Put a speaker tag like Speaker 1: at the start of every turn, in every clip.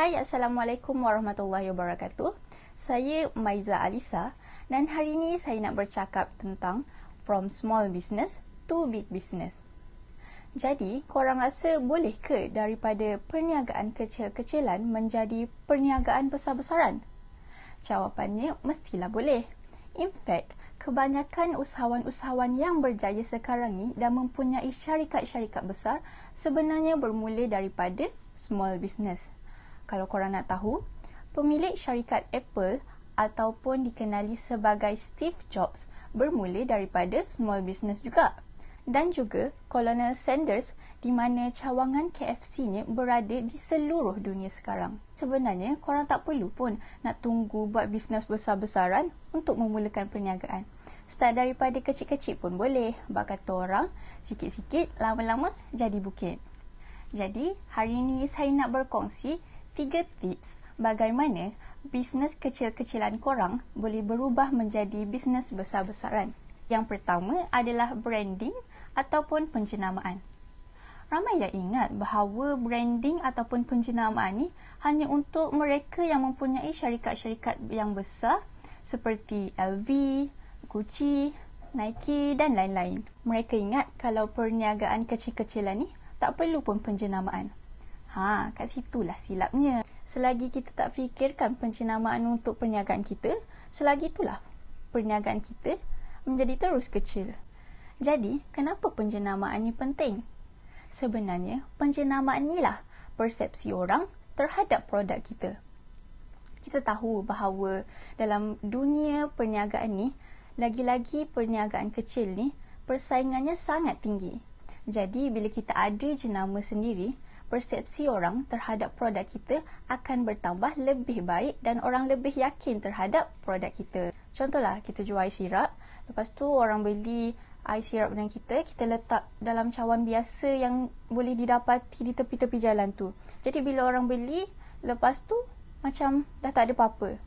Speaker 1: Hai, Assalamualaikum warahmatullahi wabarakatuh. Saya Maiza Alisa dan hari ini saya nak bercakap tentang from small business to big business. Jadi, korang rasa boleh ke daripada perniagaan kecil-kecilan menjadi perniagaan besar-besaran? Jawapannya mestilah boleh. In fact, kebanyakan usahawan-usahawan yang berjaya sekarang ni dan mempunyai syarikat-syarikat besar sebenarnya bermula daripada small business. Kalau korang nak tahu, pemilik syarikat Apple ataupun dikenali sebagai Steve Jobs bermula daripada small business juga. Dan juga Colonel Sanders di mana cawangan KFC-nya berada di seluruh dunia sekarang. Sebenarnya, korang tak perlu pun nak tunggu buat bisnes besar-besaran untuk memulakan perniagaan. Start daripada kecil-kecil pun boleh. Bak kata orang, sikit-sikit lama-lama jadi bukit. Jadi, hari ini saya nak berkongsi 3 tips bagaimana bisnes kecil-kecilan korang boleh berubah menjadi bisnes besar-besaran. Yang pertama adalah branding ataupun penjenamaan. Ramai yang ingat bahawa branding ataupun penjenamaan ni hanya untuk mereka yang mempunyai syarikat-syarikat yang besar seperti LV, Gucci, Nike dan lain-lain. Mereka ingat kalau perniagaan kecil-kecilan ni tak perlu pun penjenamaan. Kat situlah silapnya. Selagi kita tak fikirkan penjenamaan untuk perniagaan kita, selagi itulah perniagaan kita menjadi terus kecil. Jadi, kenapa penjenamaan ni penting? Sebenarnya, penjenamaan inilah persepsi orang terhadap produk kita. Kita tahu bahawa dalam dunia perniagaan ni, lagi-lagi perniagaan kecil ni, persaingannya sangat tinggi. Jadi, bila kita ada jenama sendiri, persepsi orang terhadap produk kita akan bertambah lebih baik dan orang lebih yakin terhadap produk kita. Contohlah, kita jual air sirap, lepas tu orang beli air sirap dengan kita letak dalam cawan biasa yang boleh didapati di tepi-tepi jalan tu. Jadi bila orang beli, lepas tu macam dah tak ada apa-apa.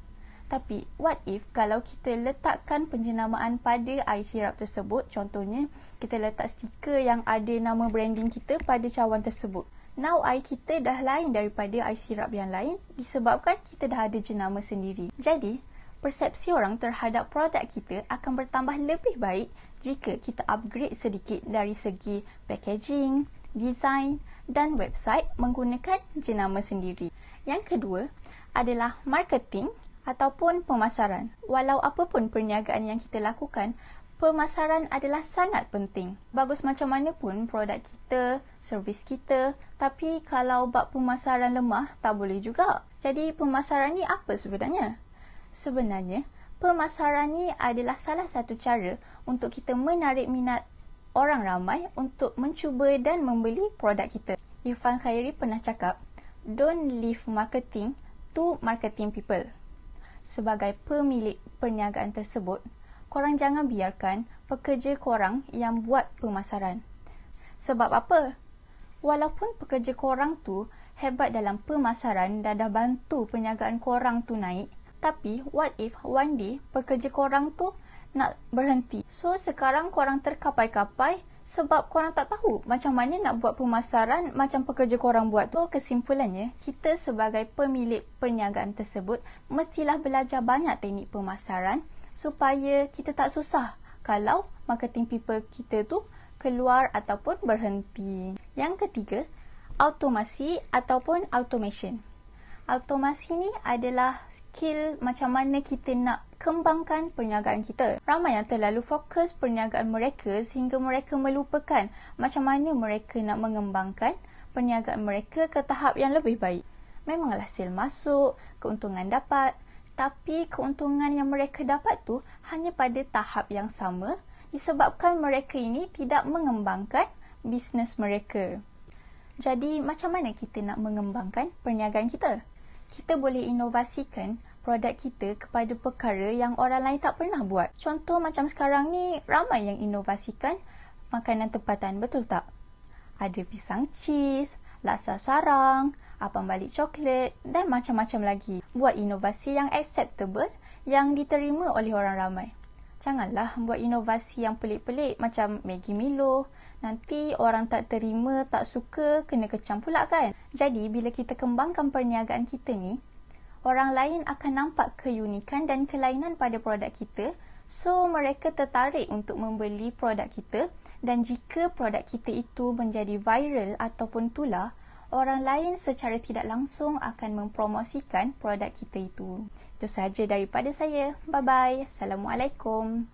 Speaker 1: Tapi what if kalau kita letakkan penjenamaan pada air sirap tersebut, contohnya kita letak stiker yang ada nama branding kita pada cawan tersebut. Now air kita dah lain daripada air sirap yang lain disebabkan kita dah ada jenama sendiri. Jadi, persepsi orang terhadap produk kita akan bertambah lebih baik jika kita upgrade sedikit dari segi packaging, design dan website menggunakan jenama sendiri. Yang kedua adalah marketing ataupun pemasaran. Walau apapun perniagaan yang kita lakukan, pemasaran adalah sangat penting. Bagus macam mana pun produk kita, servis kita, tapi kalau bab pemasaran lemah, tak boleh juga. Jadi pemasaran ni apa sebenarnya? Sebenarnya, pemasaran ni adalah salah satu cara untuk kita menarik minat orang ramai untuk mencuba dan membeli produk kita. Irfan Khairi pernah cakap, "Don't leave marketing to marketing people." Sebagai pemilik perniagaan tersebut, korang jangan biarkan pekerja korang yang buat pemasaran. Sebab apa? Walaupun pekerja korang tu hebat dalam pemasaran dan dah bantu perniagaan korang tu naik, tapi what if one day pekerja korang tu nak berhenti? So sekarang korang terkapai-kapai sebab korang tak tahu macam mana nak buat pemasaran macam pekerja korang buat tu. Kesimpulannya, kita sebagai pemilik perniagaan tersebut mestilah belajar banyak teknik pemasaran supaya kita tak susah kalau marketing people kita tu keluar ataupun berhenti. Yang ketiga, automasi ataupun automation. Automasi ni adalah skill macam mana kita nak kembangkan perniagaan kita. Ramai yang terlalu fokus perniagaan mereka sehingga mereka melupakan macam mana mereka nak mengembangkan perniagaan mereka ke tahap yang lebih baik. Memanglah sale masuk, keuntungan dapat, tapi keuntungan yang mereka dapat tu hanya pada tahap yang sama disebabkan mereka ini tidak mengembangkan bisnes mereka. Jadi, macam mana kita nak mengembangkan perniagaan kita? Kita boleh inovasikan produk kita kepada perkara yang orang lain tak pernah buat. Contoh macam sekarang ni, ramai yang inovasikan makanan tempatan, betul tak? Ada pisang cheese, laksa sarang, apam balik coklat dan macam-macam lagi. Buat inovasi yang acceptable, yang diterima oleh orang ramai. Janganlah buat inovasi yang pelik-pelik macam Maggi Milo. Nanti orang tak terima, tak suka, kena kecam pula kan? Jadi, bila kita kembangkan perniagaan kita ni, orang lain akan nampak keunikan dan kelainan pada produk kita. So, mereka tertarik untuk membeli produk kita. Dan jika produk kita itu menjadi viral ataupun tular, orang lain secara tidak langsung akan mempromosikan produk kita itu. Itu sahaja daripada saya. Bye-bye. Assalamualaikum.